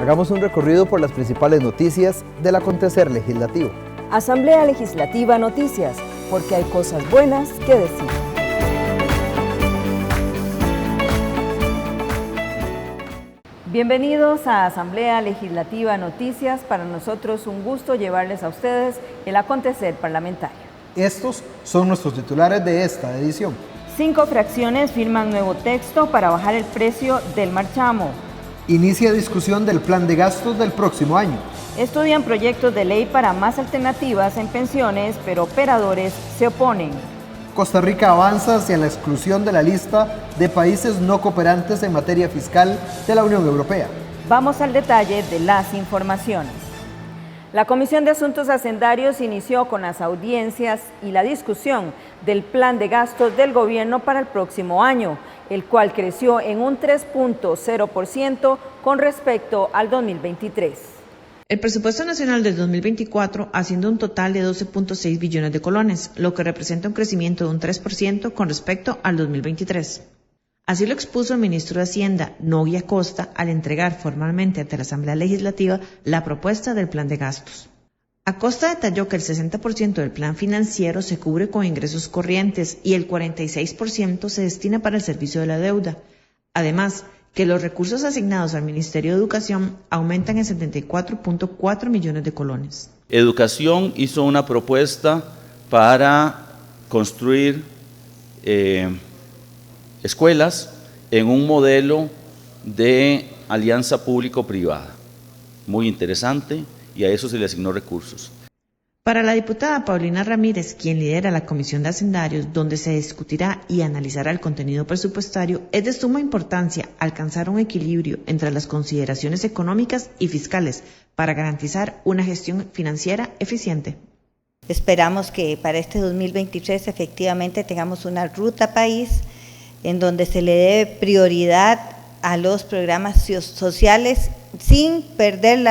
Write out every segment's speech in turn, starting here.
Hagamos un recorrido por las principales noticias del acontecer legislativo. Asamblea Legislativa Noticias, porque hay cosas buenas que decir. Bienvenidos a Asamblea Legislativa Noticias. Para nosotros un gusto llevarles a ustedes el acontecer parlamentario. Estos son nuestros titulares de esta edición. 5 fracciones firman nuevo texto para bajar el precio del marchamo. Inicia discusión del plan de gastos del próximo año. Estudian proyectos de ley para más alternativas en pensiones, pero operadores se oponen. Costa Rica avanza hacia la exclusión de la lista de países no cooperantes en materia fiscal de la Unión Europea. Vamos al detalle de las informaciones. La Comisión de Asuntos Hacendarios inició con las audiencias y la discusión del plan de gastos del gobierno para el próximo año, el cual creció en un 3.0% con respecto al 2023. El presupuesto nacional del 2024 asciende a un total de 12.6 billones de colones, lo que representa un crecimiento de un 3% con respecto al 2023. Así lo expuso el ministro de Hacienda, Nogui Acosta, al entregar formalmente ante la Asamblea Legislativa la propuesta del plan de gastos. Acosta detalló que el 60% del plan financiero se cubre con ingresos corrientes y el 46% se destina para el servicio de la deuda. Además, que los recursos asignados al Ministerio de Educación aumentan en 74.4 millones de colones. Educación hizo una propuesta para construir escuelas en un modelo de alianza público-privada. Muy interesante, y a eso se le asignó recursos. Para la diputada Paulina Ramírez, quien lidera la Comisión de Hacendarios, donde se discutirá y analizará el contenido presupuestario, es de suma importancia alcanzar un equilibrio entre las consideraciones económicas y fiscales para garantizar una gestión financiera eficiente. Esperamos que para este 2023 efectivamente tengamos una ruta país en donde se le dé prioridad a los programas sociales sin perder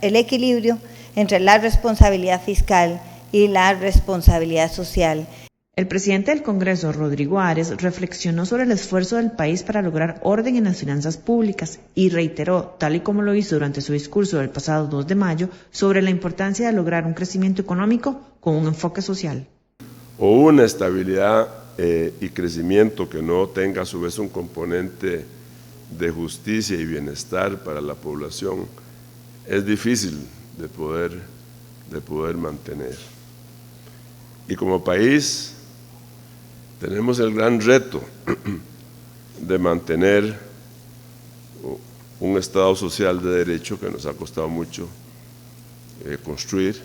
el equilibrio entre la responsabilidad fiscal y la responsabilidad social. El presidente del Congreso, Rodrigo Arias, reflexionó sobre el esfuerzo del país para lograr orden en las finanzas públicas y reiteró, tal y como lo hizo durante su discurso del pasado 2 de mayo, sobre la importancia de lograr un crecimiento económico con un enfoque social. O una estabilidad y crecimiento que no tenga a su vez un componente de justicia y bienestar para la población es difícil de poder mantener. Y como país tenemos el gran reto de mantener un Estado social de derecho que nos ha costado mucho construir.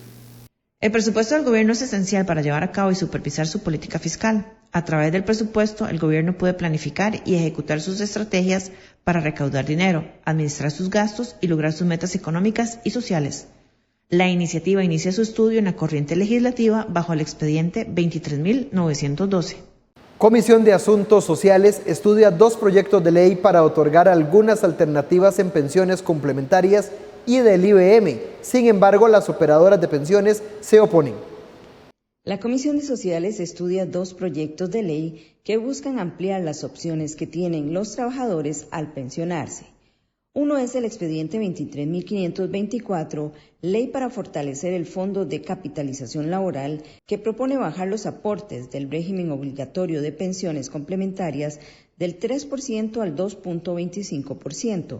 El presupuesto del gobierno es esencial para llevar a cabo y supervisar su política fiscal. A través del presupuesto, el gobierno puede planificar y ejecutar sus estrategias para recaudar dinero, administrar sus gastos y lograr sus metas económicas y sociales. La iniciativa inicia su estudio en la corriente legislativa bajo el expediente 23.912. Comisión de Asuntos Sociales estudia 2 proyectos de ley para otorgar algunas alternativas en pensiones complementarias y del IBM. Sin embargo, las operadoras de pensiones se oponen. La Comisión de Sociales estudia 2 proyectos de ley que buscan ampliar las opciones que tienen los trabajadores al pensionarse. Uno es el expediente 23.524, Ley para fortalecer el Fondo de Capitalización Laboral, que propone bajar los aportes del régimen obligatorio de pensiones complementarias del 3% al 2.25%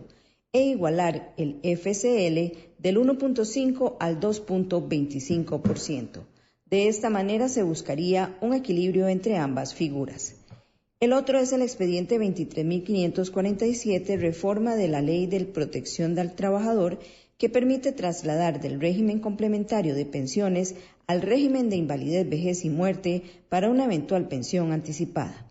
e igualar el FCL del 1.5 al 2.25%. De esta manera se buscaría un equilibrio entre ambas figuras. El otro es el expediente 23.547, reforma de la Ley de Protección del Trabajador, que permite trasladar del régimen complementario de pensiones al régimen de invalidez, vejez y muerte para una eventual pensión anticipada.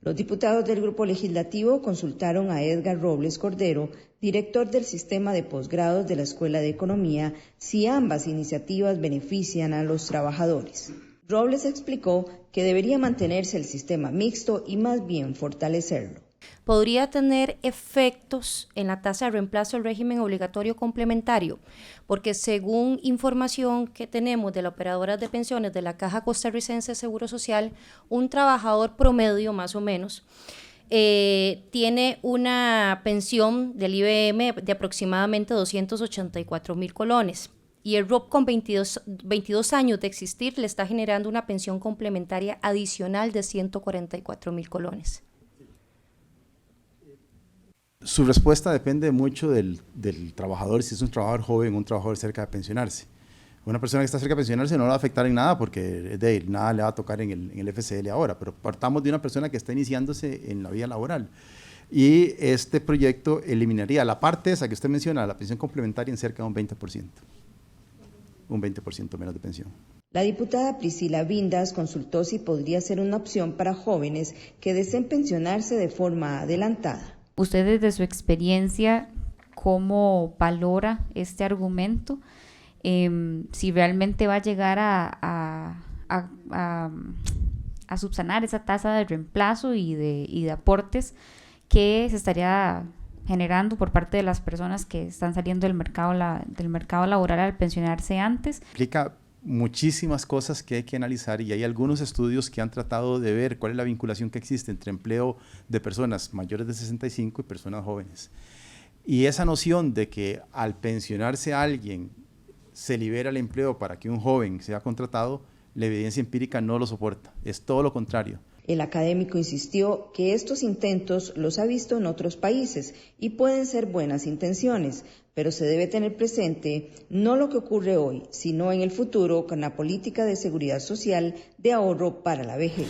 Los diputados del Grupo Legislativo consultaron a Edgar Robles Cordero, director del Sistema de Posgrados de la Escuela de Economía, si ambas iniciativas benefician a los trabajadores. Robles explicó que debería mantenerse el sistema mixto y más bien fortalecerlo. Podría tener efectos en la tasa de reemplazo del régimen obligatorio complementario, porque según información que tenemos de la operadora de pensiones de la Caja Costarricense de Seguro Social, un trabajador promedio más o menos tiene una pensión del IBM de aproximadamente 284.000 colones. Y el ROP, con 22 años de existir, le está generando una pensión complementaria adicional de 144.000 colones. Su respuesta depende mucho del trabajador, si es un trabajador joven o un trabajador cerca de pensionarse. Una persona que está cerca de pensionarse no le va a afectar en nada porque nada le va a tocar en el FCL ahora, pero partamos de una persona que está iniciándose en la vida laboral. Y este proyecto eliminaría la parte esa que usted menciona, la pensión complementaria, en cerca de un 20%. Un 20% menos de pensión. La diputada Priscila Vindas consultó si podría ser una opción para jóvenes que deseen pensionarse de forma adelantada. Usted, desde su experiencia, ¿cómo valora este argumento? Si realmente va a llegar a subsanar esa tasa de reemplazo y de aportes que se estaría generando por parte de las personas que están saliendo del mercado laboral al pensionarse antes. Implica muchísimas cosas que hay que analizar y hay algunos estudios que han tratado de ver cuál es la vinculación que existe entre empleo de personas mayores de 65 y personas jóvenes. Y esa noción de que al pensionarse alguien se libera el empleo para que un joven sea contratado, la evidencia empírica no lo soporta, es todo lo contrario. El académico insistió que estos intentos los ha visto en otros países y pueden ser buenas intenciones, pero se debe tener presente no lo que ocurre hoy, sino en el futuro con la política de seguridad social de ahorro para la vejez.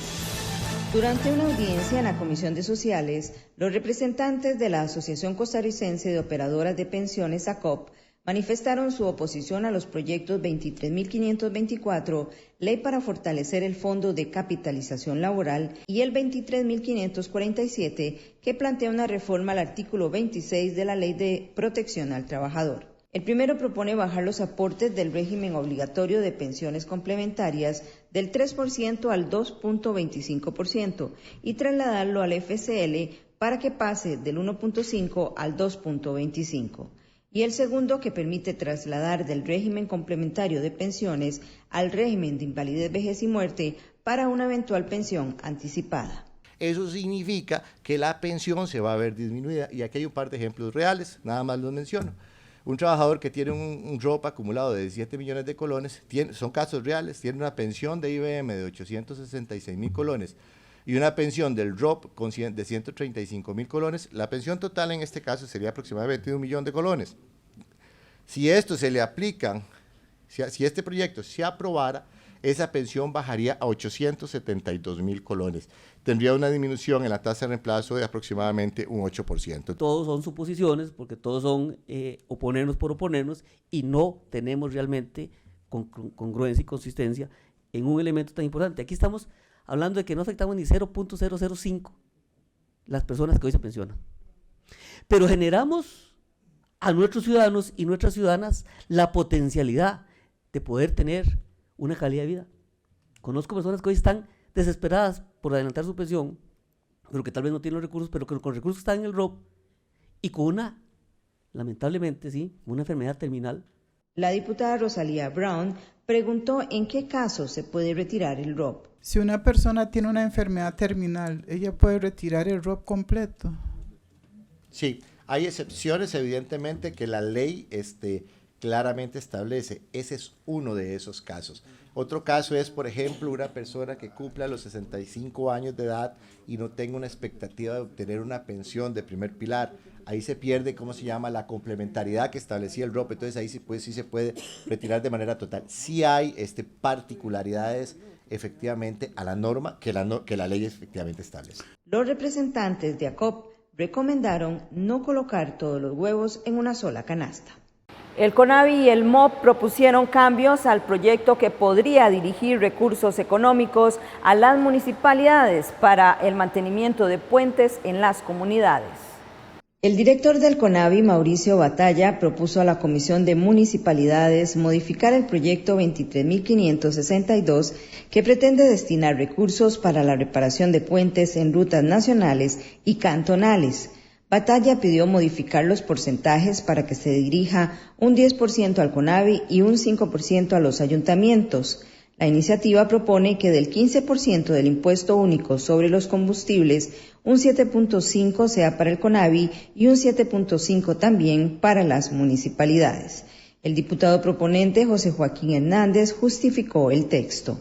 Durante una audiencia en la Comisión de Sociales, los representantes de la Asociación Costarricense de Operadoras de Pensiones, ACOP, manifestaron su oposición a los proyectos 23.524, Ley para fortalecer el Fondo de Capitalización Laboral, y el 23.547, que plantea una reforma al artículo 26 de la Ley de Protección al Trabajador. El primero propone bajar los aportes del régimen obligatorio de pensiones complementarias del 3% al 2.25% y trasladarlo al FCL para que pase del 1.5 al 2.25%. Y el segundo, que permite trasladar del régimen complementario de pensiones al régimen de invalidez, vejez y muerte para una eventual pensión anticipada. Eso significa que la pensión se va a ver disminuida, y aquí hay un par de ejemplos reales, nada más los menciono. Un trabajador que tiene un ROP acumulado de 17 millones de colones, son casos reales, tiene una pensión de IBM de 866.000 colones y una pensión del ROP de 135.000 colones, la pensión total en este caso sería aproximadamente 1 millón de colones. Si esto se le aplican, si este proyecto se aprobara, esa pensión bajaría a 872.000 colones. Tendría una disminución en la tasa de reemplazo de aproximadamente un 8%. Todos son suposiciones, porque todos son oponernos por oponernos, y no tenemos realmente congruencia y consistencia en un elemento tan importante. Aquí estamos hablando de que no afectamos ni 0.005 las personas que hoy se pensionan. Pero generamos a nuestros ciudadanos y nuestras ciudadanas la potencialidad de poder tener una calidad de vida. Conozco personas que hoy están desesperadas por adelantar su pensión, pero que tal vez no tienen los recursos, pero que con recursos están en el ROP y con una, lamentablemente, una enfermedad terminal. La diputada Rosalía Brown preguntó en qué casos se puede retirar el ROP. Si una persona tiene una enfermedad terminal, ¿ella puede retirar el ROP completo? Sí, hay excepciones, evidentemente, que la ley claramente establece. Ese es uno de esos casos. Otro caso es, por ejemplo, una persona que cumpla los 65 años de edad y no tenga una expectativa de obtener una pensión de primer pilar. Ahí se pierde, la complementariedad que establecía el ROP, entonces ahí sí se puede retirar de manera total. Sí hay particularidades, efectivamente, a la norma que la ley efectivamente establece. Los representantes de ACOP recomendaron no colocar todos los huevos en una sola canasta. El CONAVI y el MOP propusieron cambios al proyecto que podría dirigir recursos económicos a las municipalidades para el mantenimiento de puentes en las comunidades. El director del CONAVI, Mauricio Batalla, propuso a la Comisión de Municipalidades modificar el proyecto 23.562, que pretende destinar recursos para la reparación de puentes en rutas nacionales y cantonales. Batalla pidió modificar los porcentajes para que se dirija un 10% al CONAVI y un 5% a los ayuntamientos. La iniciativa propone que del 15% del impuesto único sobre los combustibles, un 7.5% sea para el CONAVI y un 7.5% también para las municipalidades. El diputado proponente José Joaquín Hernández justificó el texto.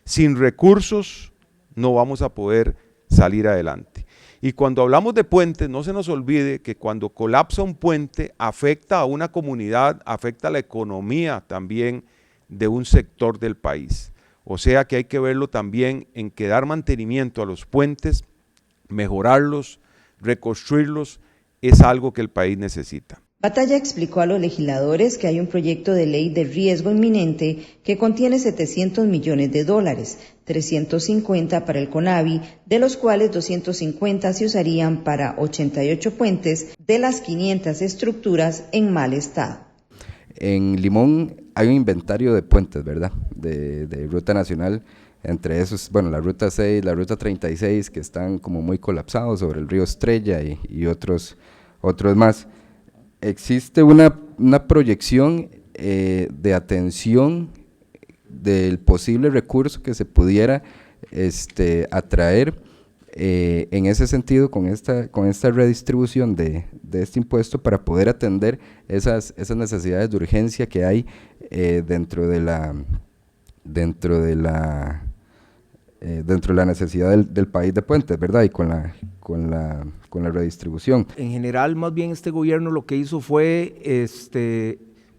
Sin recursos no vamos a poder salir adelante. Y cuando hablamos de puentes, no se nos olvide que cuando colapsa un puente afecta a una comunidad, afecta a la economía también de un sector del país. O sea que hay que verlo también en que dar mantenimiento a los puentes, mejorarlos, reconstruirlos, es algo que el país necesita. Batalla explicó a los legisladores que hay un proyecto de ley de riesgo inminente que contiene $700 millones, 350 para el CONAVI, de los cuales 250 se usarían para 88 puentes de las 500 estructuras en mal estado. En Limón hay un inventario de puentes, ¿verdad?, de ruta nacional, entre esos, bueno, la ruta 6, la ruta 36, que están como muy colapsados sobre el río Estrella y otros más. Existe una proyección de atención del posible recurso que se pudiera atraer en ese sentido con esta redistribución de este impuesto para poder atender esas necesidades de urgencia que hay dentro de la necesidad del país de puentes, ¿verdad? Y con la redistribución. En general, más bien este gobierno lo que hizo fue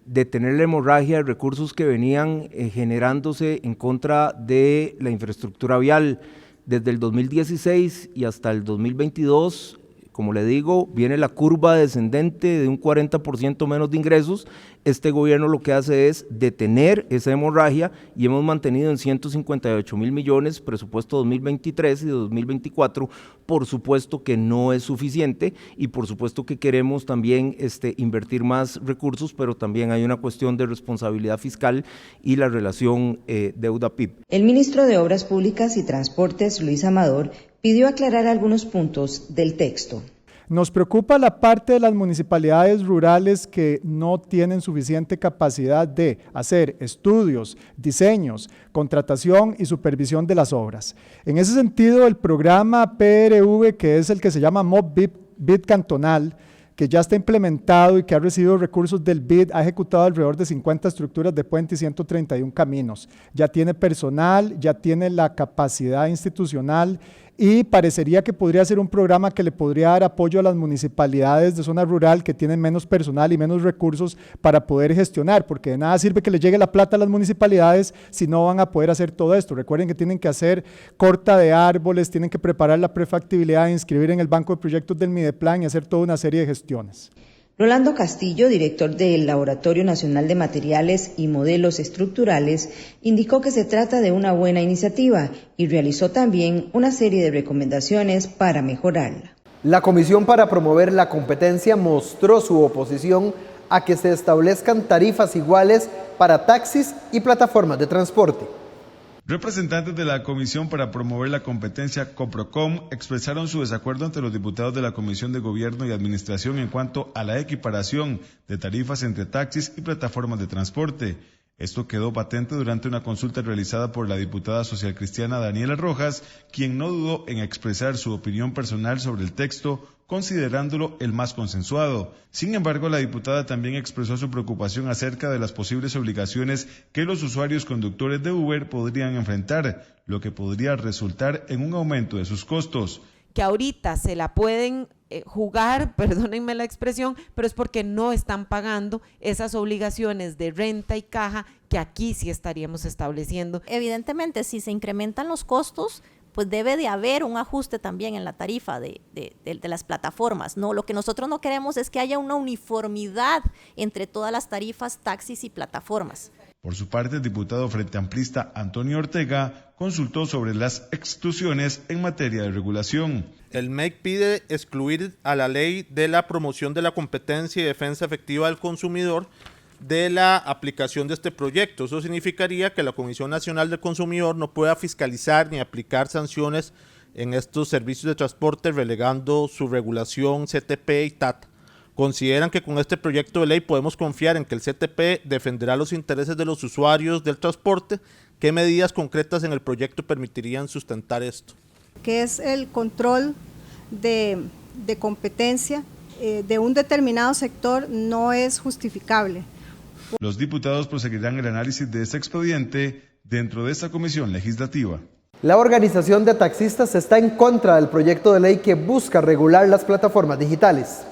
detener la hemorragia de recursos que venían generándose en contra de la infraestructura vial. Desde el 2016 y hasta el 2022, como le digo, viene la curva descendente de un 40% menos de ingresos. Este gobierno lo que hace es detener esa hemorragia y hemos mantenido en 158.000 millones presupuesto 2023 y 2024. Por supuesto que no es suficiente y por supuesto que queremos también invertir más recursos, pero también hay una cuestión de responsabilidad fiscal y la relación deuda-PIB. El ministro de Obras Públicas y Transportes, Luis Amador, pidió aclarar algunos puntos del texto. Nos preocupa la parte de las municipalidades rurales que no tienen suficiente capacidad de hacer estudios, diseños, contratación y supervisión de las obras. En ese sentido, el programa PRV, que es el que se llama MOB-BID cantonal, que ya está implementado y que ha recibido recursos del BID, ha ejecutado alrededor de 50 estructuras de puente y 131 caminos. Ya tiene personal, ya tiene la capacidad institucional y parecería que podría ser un programa que le podría dar apoyo a las municipalidades de zona rural que tienen menos personal y menos recursos para poder gestionar, porque de nada sirve que le llegue la plata a las municipalidades si no van a poder hacer todo esto. Recuerden que tienen que hacer corta de árboles, tienen que preparar la prefactibilidad, inscribir en el banco de proyectos del Mideplan y hacer toda una serie de gestiones. Rolando Castillo, director del Laboratorio Nacional de Materiales y Modelos Estructurales, indicó que se trata de una buena iniciativa y realizó también una serie de recomendaciones para mejorarla. La Comisión para Promover la Competencia mostró su oposición a que se establezcan tarifas iguales para taxis y plataformas de transporte. Representantes de la Comisión para Promover la Competencia, COPROCOM, expresaron su desacuerdo ante los diputados de la Comisión de Gobierno y Administración en cuanto a la equiparación de tarifas entre taxis y plataformas de transporte. Esto quedó patente durante una consulta realizada por la diputada socialcristiana Daniela Rojas, quien no dudó en expresar su opinión personal sobre el texto, considerándolo el más consensuado. Sin embargo, la diputada también expresó su preocupación acerca de las posibles obligaciones que los usuarios conductores de Uber podrían enfrentar, lo que podría resultar en un aumento de sus costos. Que ahorita se la pueden jugar, perdónenme la expresión, pero es porque no están pagando esas obligaciones de renta y caja que aquí sí estaríamos estableciendo. Evidentemente, si se incrementan los costos, pues debe de haber un ajuste también en la tarifa de las plataformas, ¿no? Lo que nosotros no queremos es que haya una uniformidad entre todas las tarifas, taxis y plataformas. Por su parte, el diputado Frente Amplista Antonio Ortega consultó sobre las exclusiones en materia de regulación. El MEC pide excluir a la Ley de la Promoción de la Competencia y Defensa Efectiva del Consumidor de la aplicación de este proyecto. Eso significaría que la Comisión Nacional del Consumidor no pueda fiscalizar ni aplicar sanciones en estos servicios de transporte, relegando su regulación CTP y TAT ¿Consideran que con este proyecto de ley podemos confiar en que el CTP defenderá los intereses de los usuarios del transporte? ¿Qué medidas concretas en el proyecto permitirían sustentar esto? Que es el control de competencia de un determinado sector no es justificable. Los diputados proseguirán el análisis de este expediente dentro de esta comisión legislativa. La organización de taxistas está en contra del proyecto de ley que busca regular las plataformas digitales.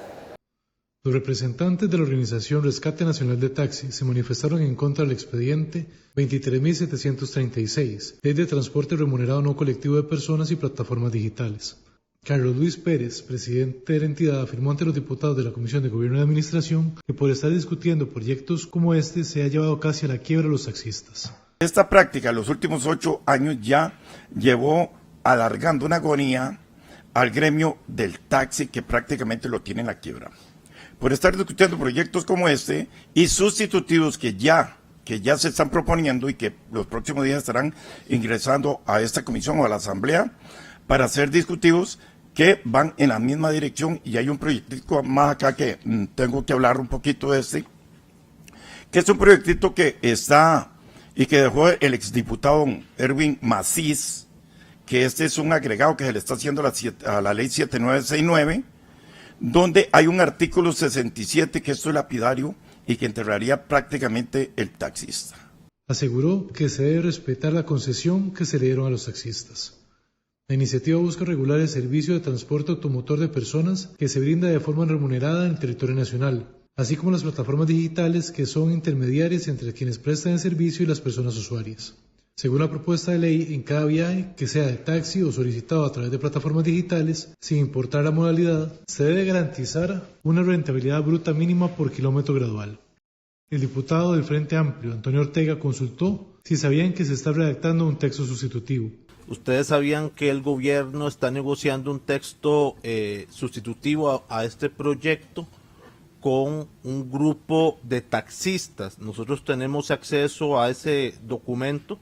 Los representantes de la organización Rescate Nacional de Taxi se manifestaron en contra del expediente 23.736, Ley de Transporte Remunerado No Colectivo de Personas y Plataformas Digitales. Carlos Luis Pérez, presidente de la entidad, afirmó ante los diputados de la Comisión de Gobierno y Administración que por estar discutiendo proyectos como este se ha llevado casi a la quiebra a los taxistas. Esta práctica en los últimos 8 años ya llevó alargando una agonía al gremio del taxi que prácticamente lo tiene en la quiebra. Por estar discutiendo proyectos como este y sustitutivos que ya se están proponiendo y que los próximos días estarán ingresando a esta comisión o a la asamblea para ser discutidos, que van en la misma dirección. Y hay un proyectito más acá que tengo que hablar un poquito de este, que es un proyectito que está y que dejó el exdiputado Erwin Macís, que este es un agregado que se le está haciendo a la ley 7969, donde hay un artículo 67 que esto es lapidario y que enterraría prácticamente el taxista. Aseguró que se debe respetar la concesión que se le dieron a los taxistas. La iniciativa busca regular el servicio de transporte automotor de personas que se brinda de forma remunerada en el territorio nacional, así como las plataformas digitales que son intermediarias entre quienes prestan el servicio y las personas usuarias. Según la propuesta de ley, en cada viaje que sea de taxi o solicitado a través de plataformas digitales, sin importar la modalidad, se debe garantizar una rentabilidad bruta mínima por kilómetro gradual. El diputado del Frente Amplio, Antonio Ortega, consultó si sabían que se está redactando un texto sustitutivo. ¿Ustedes sabían que el gobierno está negociando un texto sustitutivo a este proyecto con un grupo de taxistas? Nosotros tenemos acceso a ese documento.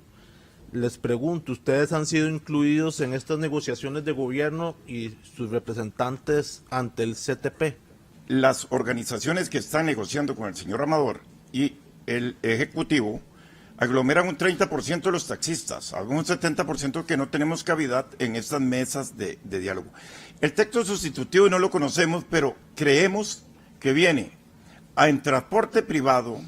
Les pregunto, ¿ustedes han sido incluidos en estas negociaciones de gobierno y sus representantes ante el CTP? Las organizaciones que están negociando con el señor Amador y el Ejecutivo aglomeran un 30% de los taxistas, algún 70% que no tenemos cavidad en estas mesas de diálogo. El texto sustitutivo no lo conocemos, pero creemos que viene en transporte privado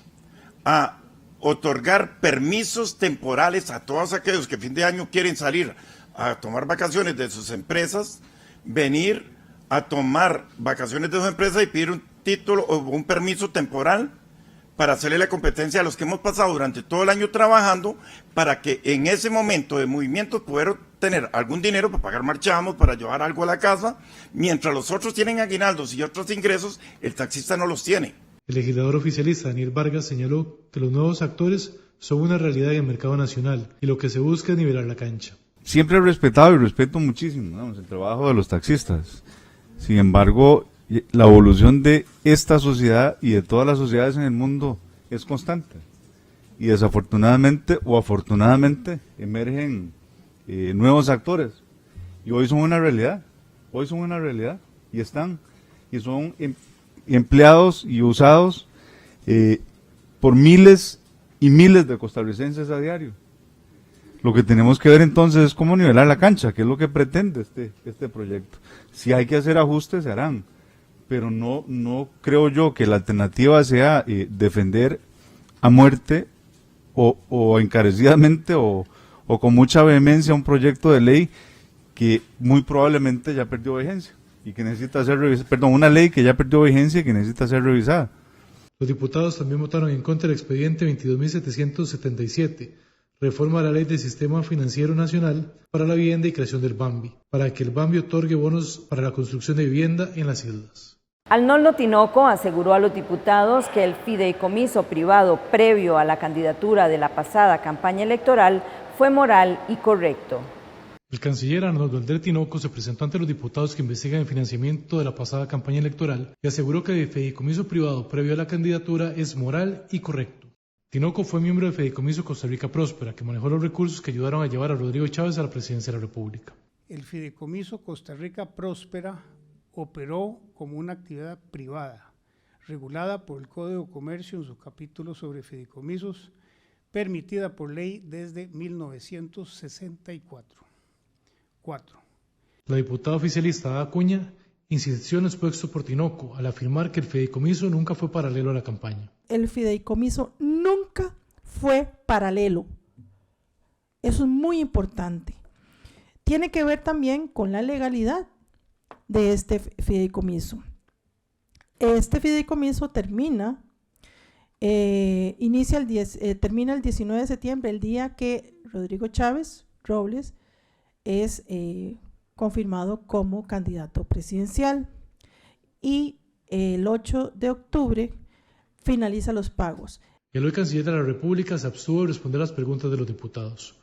a otorgar permisos temporales a todos aquellos que a fin de año quieren salir a tomar vacaciones de sus empresas, venir a tomar vacaciones de sus empresas y pedir un título o un permiso temporal para hacerle la competencia a los que hemos pasado durante todo el año trabajando, para que en ese momento de movimiento poder tener algún dinero para pagar marchamos, para llevar algo a la casa, mientras los otros tienen aguinaldos y otros ingresos, el taxista no los tiene. El legislador oficialista Daniel Vargas señaló que los nuevos actores son una realidad en el mercado nacional y lo que se busca es nivelar la cancha. Siempre he respetado y respeto muchísimo, ¿no?, el trabajo de los taxistas. Sin embargo, la evolución de esta sociedad y de todas las sociedades en el mundo es constante. Y desafortunadamente o afortunadamente emergen nuevos actores. Y hoy son una realidad. Y son empleados y usados por miles y miles de costarricenses a diario. Lo que tenemos que ver entonces es cómo nivelar la cancha, que es lo que pretende este proyecto. Si hay que hacer ajustes, se harán, pero no creo yo que la alternativa sea defender a muerte o encarecidamente o con mucha vehemencia un proyecto de ley que muy probablemente ya perdió vigencia y que necesita ser revisada, una ley que ya perdió vigencia y que necesita ser revisada. Los diputados también votaron en contra del expediente 22.777, reforma a la Ley del Sistema Financiero Nacional para la Vivienda y creación del BAMBI, para que el BAMBI otorgue bonos para la construcción de vivienda en las islas. Arnoldo Tinoco aseguró a los diputados que el fideicomiso privado previo a la candidatura de la pasada campaña electoral fue moral y correcto. El canciller Arnoldo Andrés Tinoco se presentó ante los diputados que investigan el financiamiento de la pasada campaña electoral y aseguró que el fideicomiso privado previo a la candidatura es moral y correcto. Tinoco fue miembro del Fideicomiso Costa Rica Próspera, que manejó los recursos que ayudaron a llevar a Rodrigo Chávez a la presidencia de la República. El Fideicomiso Costa Rica Próspera operó como una actividad privada regulada por el Código de Comercio en su capítulo sobre fideicomisos, permitida por ley desde 1964. 4. La diputada oficialista Ada Acuña insistió en lo expuesto por Tinoco al afirmar que el fideicomiso nunca fue paralelo a la campaña. El fideicomiso nunca fue paralelo. Eso es muy importante. Tiene que ver también con la legalidad de este fideicomiso. Este fideicomiso termina el 19 de septiembre, el día que Rodrigo Chávez Robles es confirmado como candidato presidencial, y el 8 de octubre finaliza los pagos. El hoy canciller de la República se abstuvo de responder las preguntas de los diputados.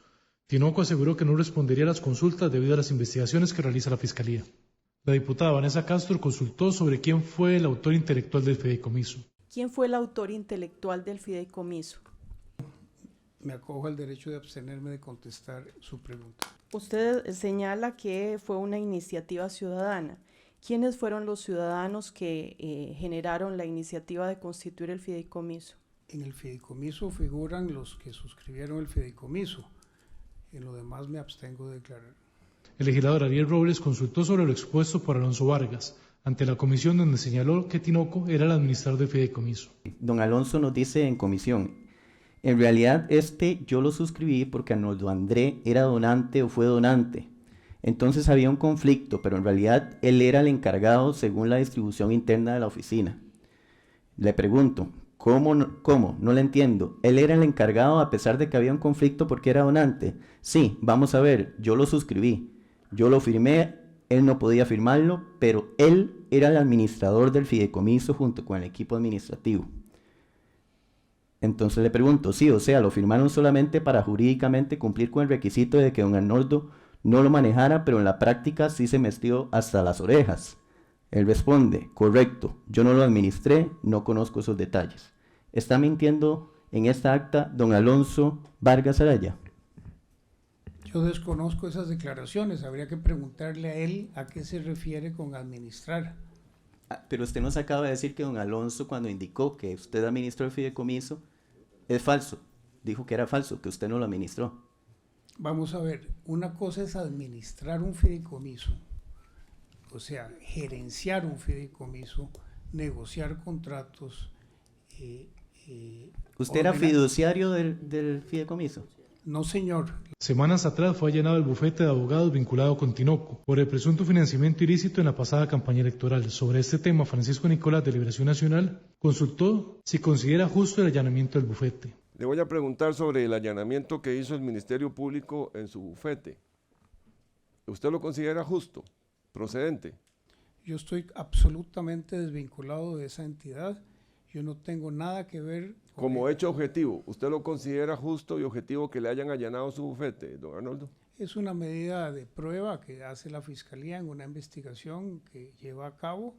Tinoco aseguró que no respondería a las consultas debido a las investigaciones que realiza la Fiscalía. La diputada Vanessa Castro consultó sobre quién fue el autor intelectual del fideicomiso. ¿Quién fue el autor intelectual del fideicomiso? Me acojo al derecho de abstenerme de contestar su pregunta. Usted señala que fue una iniciativa ciudadana. ¿Quiénes fueron los ciudadanos que generaron la iniciativa de constituir el fideicomiso? En el fideicomiso figuran los que suscribieron el fideicomiso. En lo demás me abstengo de declarar. El legislador Ariel Robles consultó sobre lo expuesto por Alonso Vargas ante la comisión, donde señaló que Tinoco era el administrador del fideicomiso. Don Alonso nos dice en comisión: en realidad yo lo suscribí porque Arnoldo André era donante o fue donante. Entonces había un conflicto, pero en realidad él era el encargado según la distribución interna de la oficina. Le pregunto, ¿cómo? No le entiendo. ¿Él era el encargado a pesar de que había un conflicto porque era donante? Sí, vamos a ver, yo lo suscribí, yo lo firmé, él no podía firmarlo, pero él era el administrador del fideicomiso junto con el equipo administrativo. Entonces le pregunto, sí, o sea, lo firmaron solamente para jurídicamente cumplir con el requisito de que don Arnoldo no lo manejara, pero en la práctica sí se metió hasta las orejas. Él responde, correcto, yo no lo administré, no conozco esos detalles. ¿Está mintiendo en esta acta don Alonso Vargas Araya? Yo desconozco esas declaraciones, habría que preguntarle a él a qué se refiere con administrar. Pero usted nos acaba de decir que don Alonso, cuando indicó que usted administró el fideicomiso, es falso. Dijo que era falso, que usted no lo administró. Vamos a ver, una cosa es administrar un fideicomiso, o sea, gerenciar un fideicomiso, negociar contratos. ¿Usted era fiduciario del fideicomiso? No, señor. Semanas atrás fue allanado el bufete de abogados vinculado con Tinoco por el presunto financiamiento ilícito en la pasada campaña electoral. Sobre este tema, Francisco Nicolás de Liberación Nacional consultó si considera justo el allanamiento del bufete. Le voy a preguntar sobre el allanamiento que hizo el Ministerio Público en su bufete. ¿Usted lo considera justo, procedente? Yo estoy absolutamente desvinculado de esa entidad. Yo no tengo nada que ver. Como hecho objetivo, ¿usted lo considera justo y objetivo que le hayan allanado su bufete, don Arnoldo? Es una medida de prueba que hace la Fiscalía en una investigación que lleva a cabo.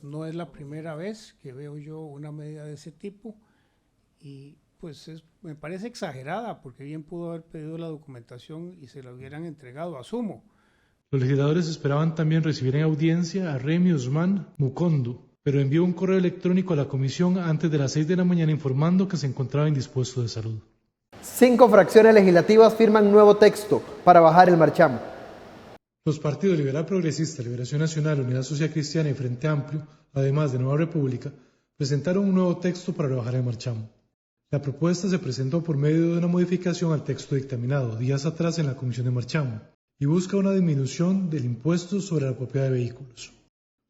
No es la primera vez que veo yo una medida de ese tipo y pues me parece exagerada porque bien pudo haber pedido la documentación y se la hubieran entregado, asumo. Los legisladores esperaban también recibir en audiencia a Remy Usman Mukondo, pero envió un correo electrónico a la comisión antes de las 6 de la mañana informando que se encontraba indispuesto de salud. 5 fracciones legislativas firman nuevo texto para bajar el marchamo. Los partidos Liberal Progresista, Liberación Nacional, Unidad Social Cristiana y Frente Amplio, además de Nueva República, presentaron un nuevo texto para rebajar el marchamo. La propuesta se presentó por medio de una modificación al texto dictaminado días atrás en la Comisión de Marchamo y busca una disminución del impuesto sobre la propiedad de vehículos.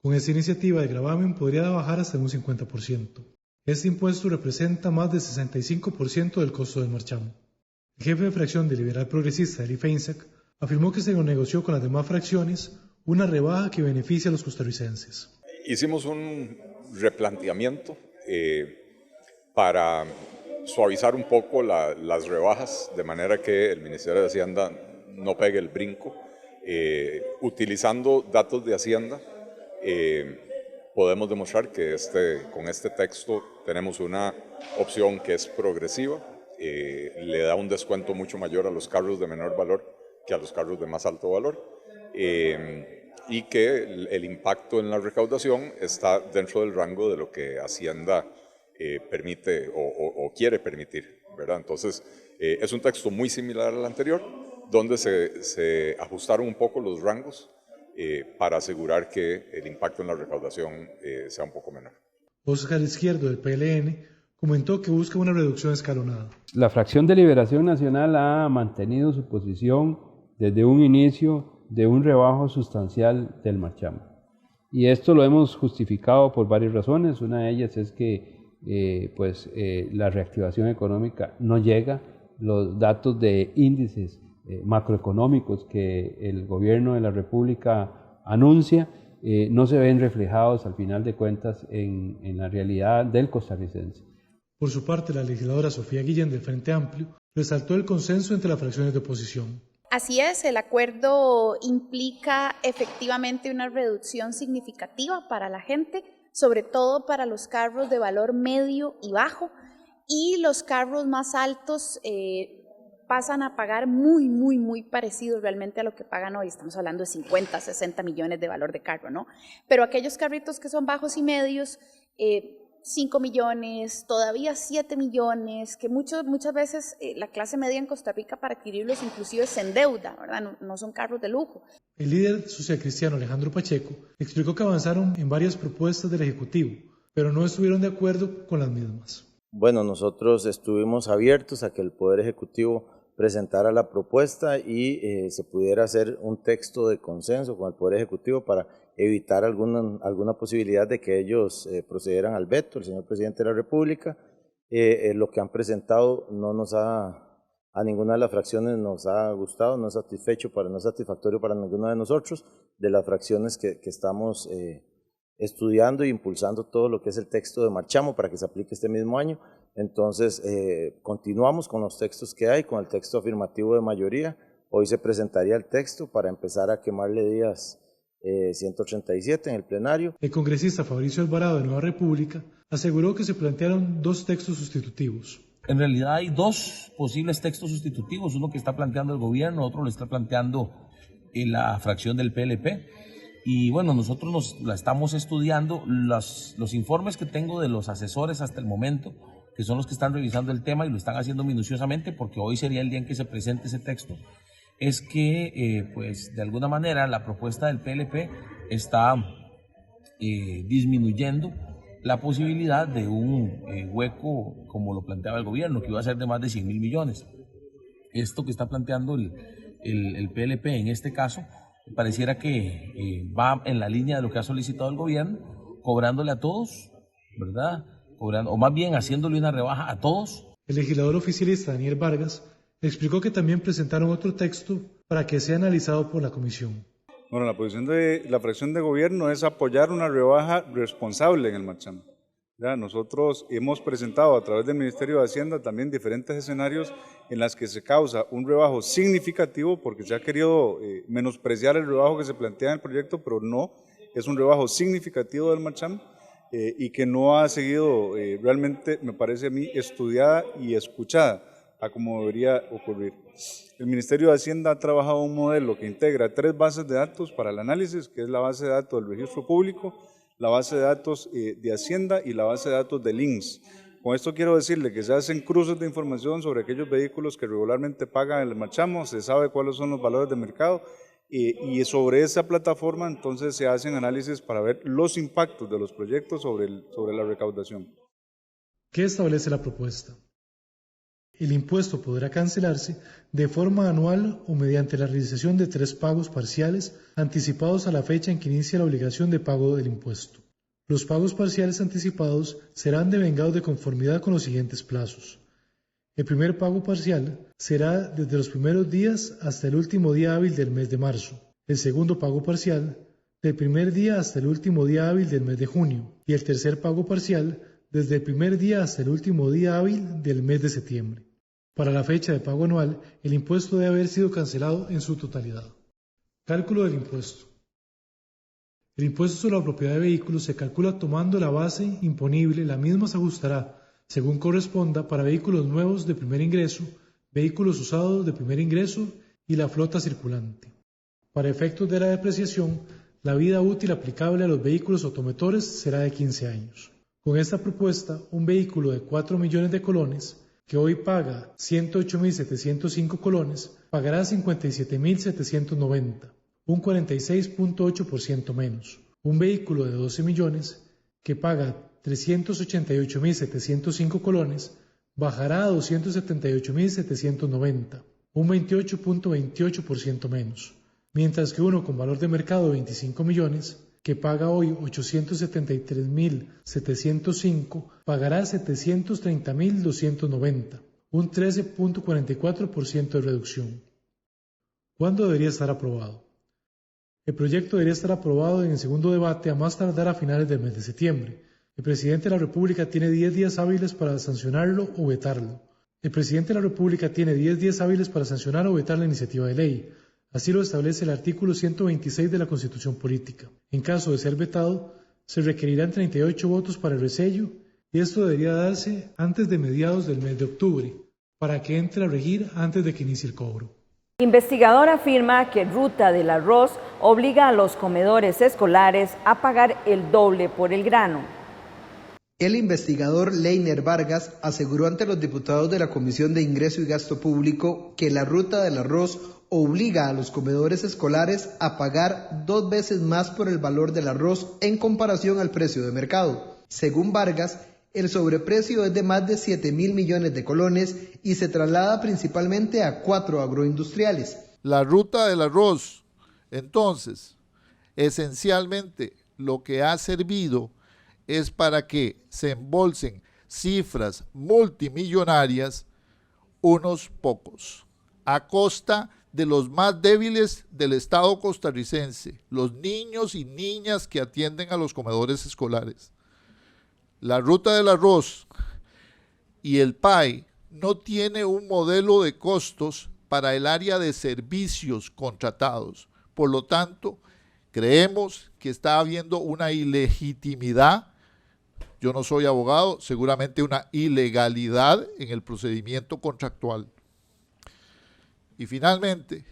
Con esta iniciativa, el gravamen podría bajar hasta un 50%. Este impuesto representa más del 65% del costo del marchamo. El jefe de fracción de Liberal Progresista, Eli Feinsack, afirmó que se negoció con las demás fracciones una rebaja que beneficia a los costarricenses. Hicimos un replanteamiento para suavizar un poco las rebajas, de manera que el Ministerio de Hacienda no pegue el brinco. Utilizando datos de Hacienda, podemos demostrar que con este texto tenemos una opción que es progresiva, le da un descuento mucho mayor a los carros de menor valor que a los carros de más alto valor, y que el impacto en la recaudación está dentro del rango de lo que Hacienda permite o quiere permitir, ¿verdad? Entonces, es un texto muy similar al anterior, donde se ajustaron un poco los rangos para asegurar que el impacto en la recaudación sea un poco menor. Óscar Izquierdo, del PLN, comentó que busca una reducción escalonada. La fracción de Liberación Nacional ha mantenido su posición desde un inicio de un rebajo sustancial del marchamo. Y esto lo hemos justificado por varias razones. Una de ellas es que la reactivación económica no llega. Los datos de índices macroeconómicos que el gobierno de la República anuncia no se ven reflejados al final de cuentas en la realidad del costarricense. Por su parte, la legisladora Sofía Guillén del Frente Amplio resaltó el consenso entre las fracciones de oposición. Así es, el acuerdo implica efectivamente una reducción significativa para la gente, sobre todo para los carros de valor medio y bajo, y los carros más altos pasan a pagar muy parecido realmente a lo que pagan hoy. Estamos hablando de 50, 60 millones de valor de carro, ¿no? Pero aquellos carritos que son bajos y medios, 5 millones, todavía 7 millones, que muchas veces la clase media en Costa Rica para adquirirlos inclusive se endeuda, ¿verdad? No son carros de lujo. El líder socialcristiano Alejandro Pacheco explicó que avanzaron en varias propuestas del Ejecutivo, pero no estuvieron de acuerdo con las mismas. Bueno, nosotros estuvimos abiertos a que el Poder Ejecutivo presentara la propuesta y se pudiera hacer un texto de consenso con el Poder Ejecutivo para evitar alguna posibilidad de que ellos procedieran al veto. El señor Presidente de la República, lo que han presentado a ninguna de las fracciones nos ha gustado, no es satisfactorio para ninguno de nosotros, de las fracciones que estamos estudiando e impulsando todo lo que es el texto de marchamo para que se aplique este mismo año. Entonces, continuamos con los textos que hay, con el texto afirmativo de mayoría. Hoy se presentaría el texto para empezar a quemarle días 137 en el plenario. El congresista Fabricio Alvarado de Nueva República aseguró que se plantearon dos textos sustitutivos. En realidad hay dos posibles textos sustitutivos, uno que está planteando el gobierno, otro lo está planteando la fracción del PLP. Y bueno, nosotros la estamos estudiando. Los informes que tengo de los asesores hasta el momento, que son los que están revisando el tema y lo están haciendo minuciosamente, porque hoy sería el día en que se presente ese texto, es que pues de alguna manera la propuesta del PLP está disminuyendo la posibilidad de un hueco como lo planteaba el gobierno, que iba a ser de más de 100.000 millones. Esto que está planteando el PLP en este caso pareciera que va en la línea de lo que ha solicitado el gobierno, cobrándole a todos, ¿verdad? O más bien haciéndole una rebaja a todos. El legislador oficialista Daniel Vargas explicó que también presentaron otro texto para que sea analizado por la comisión. Bueno, la posición de la fracción de gobierno es apoyar una rebaja responsable en el marchamo. Ya, nosotros hemos presentado a través del Ministerio de Hacienda también diferentes escenarios en las que se causa un rebajo significativo, porque se ha querido menospreciar el rebajo que se plantea en el proyecto, pero no, es un rebajo significativo del marchamo y que no ha seguido realmente, me parece a mí, estudiada y escuchada a como debería ocurrir. El Ministerio de Hacienda ha trabajado un modelo que integra 3 bases de datos para el análisis, que es la base de datos del registro público, la base de datos de Hacienda y la base de datos del INSS. Con esto quiero decirle que se hacen cruces de información sobre aquellos vehículos que regularmente pagan el marchamo, se sabe cuáles son los valores de mercado y sobre esa plataforma entonces se hacen análisis para ver los impactos de los proyectos sobre la recaudación. ¿Qué establece la propuesta? El impuesto podrá cancelarse de forma anual o mediante la realización de 3 pagos parciales anticipados a la fecha en que inicia la obligación de pago del impuesto. Los pagos parciales anticipados serán devengados de conformidad con los siguientes plazos. El primer pago parcial será desde los primeros días hasta el último día hábil del mes de marzo. El segundo pago parcial del primer día hasta el último día hábil del mes de junio. Y el tercer pago parcial desde el primer día hasta el último día hábil del mes de septiembre. Para la fecha de pago anual, el impuesto debe haber sido cancelado en su totalidad. Cálculo del impuesto. El impuesto sobre la propiedad de vehículos se calcula tomando la base imponible, la misma se ajustará, según corresponda, para vehículos nuevos de primer ingreso, vehículos usados de primer ingreso y la flota circulante. Para efectos de la depreciación, La vida útil aplicable a los vehículos automotores será de 15 años. Con esta propuesta, un vehículo de 4 millones de colones, que hoy paga 108.705 colones, pagará 57.790, un 46.8% menos. Un vehículo de 12 millones, que paga 388.705 colones, bajará a 278.790, un 28.28% menos. Mientras que uno con valor de mercado de 25 millones, que paga hoy 873.705, pagará 730.290, un 13.44% de reducción. ¿Cuándo debería estar aprobado? El proyecto debería estar aprobado en el segundo debate a más tardar a finales del mes de septiembre. El presidente de la República tiene 10 días hábiles para sancionarlo o vetarlo. El presidente de la República tiene 10 días hábiles para sancionar o vetar la iniciativa de ley. Así lo establece el artículo 126 de la Constitución Política. En caso de ser vetado, se requerirán 38 votos para el resello y esto debería darse antes de mediados del mes de octubre, para que entre a regir antes de que inicie el cobro. Investigador afirma que Ruta del Arroz obliga a los comedores escolares a pagar el doble por el grano. El investigador Leiner Vargas aseguró ante los diputados de la Comisión de Ingreso y Gasto Público que la Ruta del Arroz obliga a los comedores escolares a pagar 2 veces más por el valor del arroz en comparación al precio de mercado. Según Vargas, el sobreprecio es de más de 7.000 millones de colones y se traslada principalmente a 4 agroindustriales. La Ruta del Arroz, entonces, esencialmente lo que ha servido es para que se embolsen cifras multimillonarias unos pocos, a costa de los más débiles del Estado costarricense, los niños y niñas que atienden a los comedores escolares. La Ruta del Arroz y el PAE no tiene un modelo de costos para el área de servicios contratados. Por lo tanto, creemos que está habiendo una ilegitimidad. Yo no soy abogado, seguramente una ilegalidad en el procedimiento contractual. Y finalmente,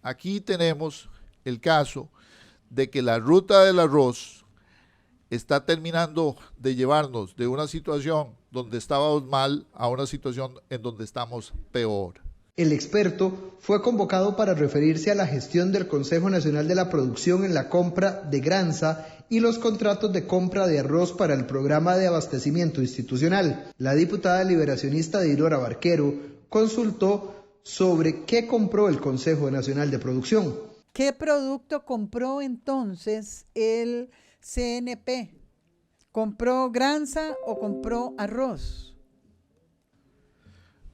aquí tenemos el caso de que la Ruta del Arroz está terminando de llevarnos de una situación donde estábamos mal a una situación en donde estamos peor. El experto fue convocado para referirse a la gestión del Consejo Nacional de la Producción en la compra de granza y los contratos de compra de arroz para el programa de abastecimiento institucional. La diputada liberacionista Dinora Barquero consultó sobre qué compró el Consejo Nacional de Producción. ¿Qué producto compró entonces el CNP? ¿Compró granza o compró arroz?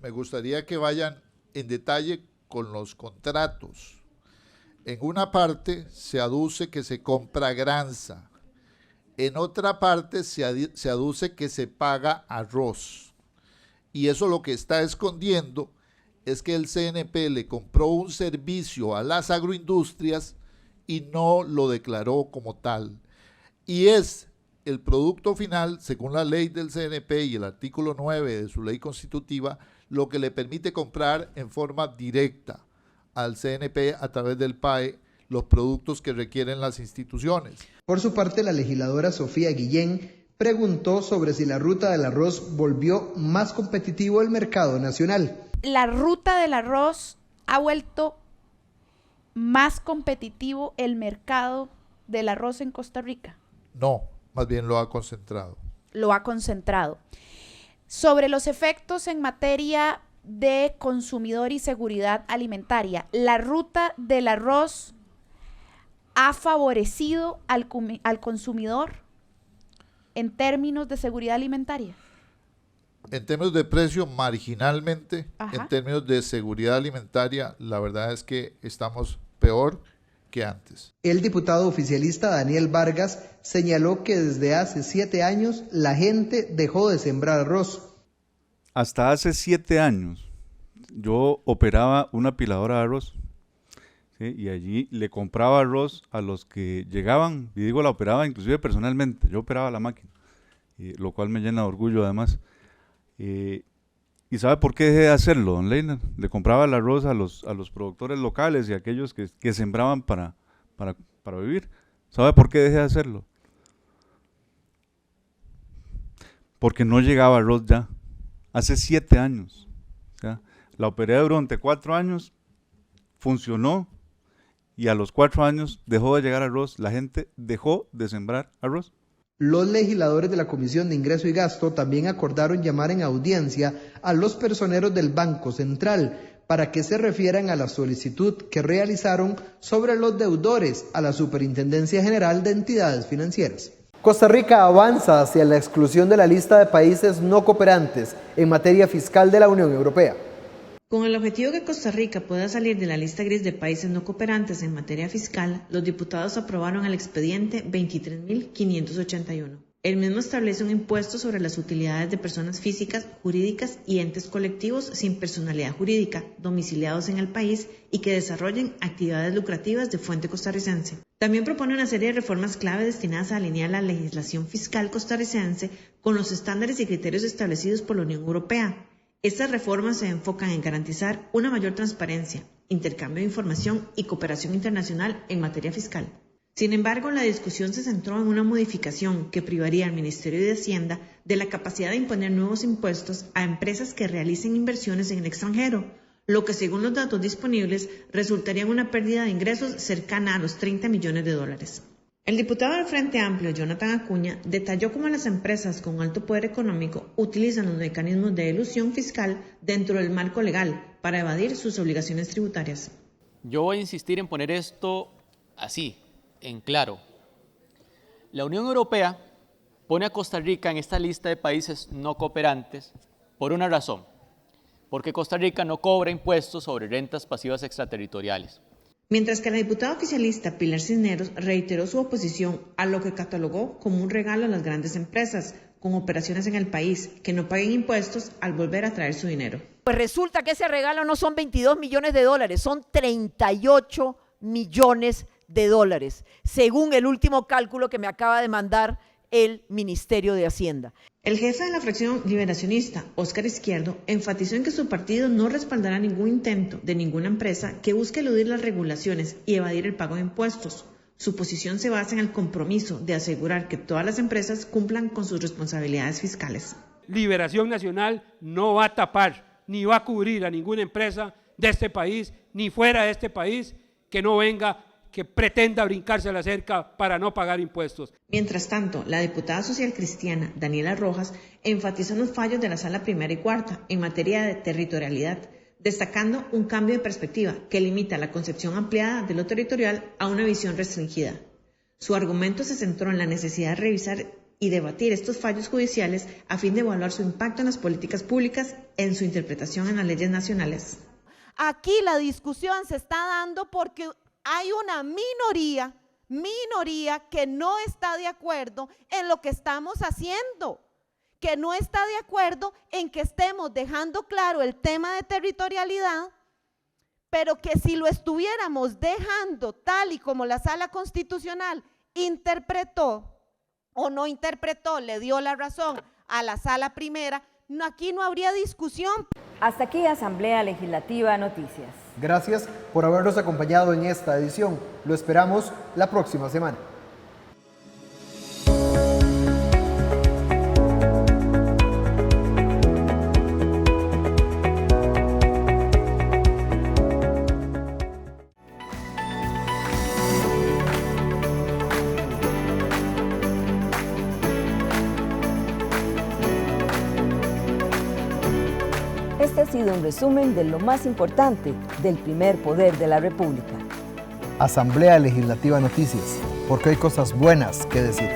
Me gustaría que vayan en detalle con los contratos. En una parte se aduce que se compra granza, en otra parte se aduce que se paga arroz. Y eso lo que está escondiendo es que el CNP le compró un servicio a las agroindustrias y no lo declaró como tal. Y es el producto final, según la ley del CNP y el artículo 9 de su ley constitutiva, lo que le permite comprar en forma directa al CNP a través del PAE los productos que requieren las instituciones. Por su parte, la legisladora Sofía Guillén preguntó sobre si la Ruta del Arroz volvió más competitivo el mercado nacional. La Ruta del Arroz ha vuelto más competitivo el mercado del arroz en Costa Rica. No, más bien lo ha concentrado. Lo ha concentrado. Sobre los efectos en materia de consumidor y seguridad alimentaria, la Ruta del Arroz ha favorecido al consumidor en términos de seguridad alimentaria. En términos de precio, marginalmente. Ajá. En términos de seguridad alimentaria, la verdad es que estamos peor que antes. El diputado oficialista Daniel Vargas señaló que desde hace 7 años la gente dejó de sembrar arroz. Hasta hace 7 años yo operaba una apiladora de arroz, ¿sí? Y allí le compraba arroz a los que llegaban, y digo la operaba inclusive personalmente, yo operaba la máquina, lo cual me llena de orgullo además. ¿Y sabe por qué dejé de hacerlo, don Leiner? Le compraba el arroz a los productores locales y a aquellos que sembraban para para vivir. ¿Sabe por qué dejé de hacerlo? Porque no llegaba arroz ya. Hace 7 años. O sea, la operé durante 4 años, funcionó, y a los 4 años dejó de llegar arroz. La gente dejó de sembrar arroz. Los legisladores de la Comisión de Ingreso y Gasto también acordaron llamar en audiencia a los personeros del Banco Central para que se refieran a la solicitud que realizaron sobre los deudores a la Superintendencia General de Entidades Financieras. Costa Rica avanza hacia la exclusión de la lista de países no cooperantes en materia fiscal de la Unión Europea. Con el objetivo de que Costa Rica pueda salir de la lista gris de países no cooperantes en materia fiscal, los diputados aprobaron el expediente 23.581. El mismo establece un impuesto sobre las utilidades de personas físicas, jurídicas y entes colectivos sin personalidad jurídica, domiciliados en el país y que desarrollen actividades lucrativas de fuente costarricense. También propone una serie de reformas clave destinadas a alinear la legislación fiscal costarricense con los estándares y criterios establecidos por la Unión Europea. Estas reformas se enfocan en garantizar una mayor transparencia, intercambio de información y cooperación internacional en materia fiscal. Sin embargo, la discusión se centró en una modificación que privaría al Ministerio de Hacienda de la capacidad de imponer nuevos impuestos a empresas que realicen inversiones en el extranjero, lo que según los datos disponibles resultaría en una pérdida de ingresos cercana a los 30 millones de dólares. El diputado del Frente Amplio, Jonathan Acuña, detalló cómo las empresas con alto poder económico utilizan los mecanismos de elusión fiscal dentro del marco legal para evadir sus obligaciones tributarias. Yo voy a insistir en poner esto así, en claro. La Unión Europea pone a Costa Rica en esta lista de países no cooperantes por una razón, porque Costa Rica no cobra impuestos sobre rentas pasivas extraterritoriales. Mientras que la diputada oficialista Pilar Cisneros reiteró su oposición a lo que catalogó como un regalo a las grandes empresas con operaciones en el país que no paguen impuestos al volver a traer su dinero. Pues resulta que ese regalo no son 22 millones de dólares, son 38 millones de dólares, según el último cálculo que me acaba de mandar el Ministerio de Hacienda. El jefe de la fracción liberacionista, Óscar Izquierdo, enfatizó en que su partido no respaldará ningún intento de ninguna empresa que busque eludir las regulaciones y evadir el pago de impuestos. Su posición se basa en el compromiso de asegurar que todas las empresas cumplan con sus responsabilidades fiscales. Liberación Nacional no va a tapar ni va a cubrir a ninguna empresa de este país ni fuera de este país que no venga, que pretenda brincarse la cerca para no pagar impuestos. Mientras tanto, la diputada social cristiana Daniela Rojas enfatizó en los fallos de la Sala Primera y Cuarta en materia de territorialidad, destacando un cambio de perspectiva que limita la concepción ampliada de lo territorial a una visión restringida. Su argumento se centró en la necesidad de revisar y debatir estos fallos judiciales a fin de evaluar su impacto en las políticas públicas en su interpretación en las leyes nacionales. Aquí la discusión se está dando porque hay una minoría que no está de acuerdo en lo que estamos haciendo, que no está de acuerdo en que estemos dejando claro el tema de territorialidad, pero que si lo estuviéramos dejando tal y como la Sala Constitucional interpretó o no interpretó, le dio la razón a la Sala Primera, aquí no habría discusión. Hasta aquí Asamblea Legislativa Noticias. Gracias por habernos acompañado en esta edición. Lo esperamos la próxima semana. Este ha sido un resumen de lo más importante del primer poder de la República. Asamblea Legislativa Noticias, porque hay cosas buenas que decir.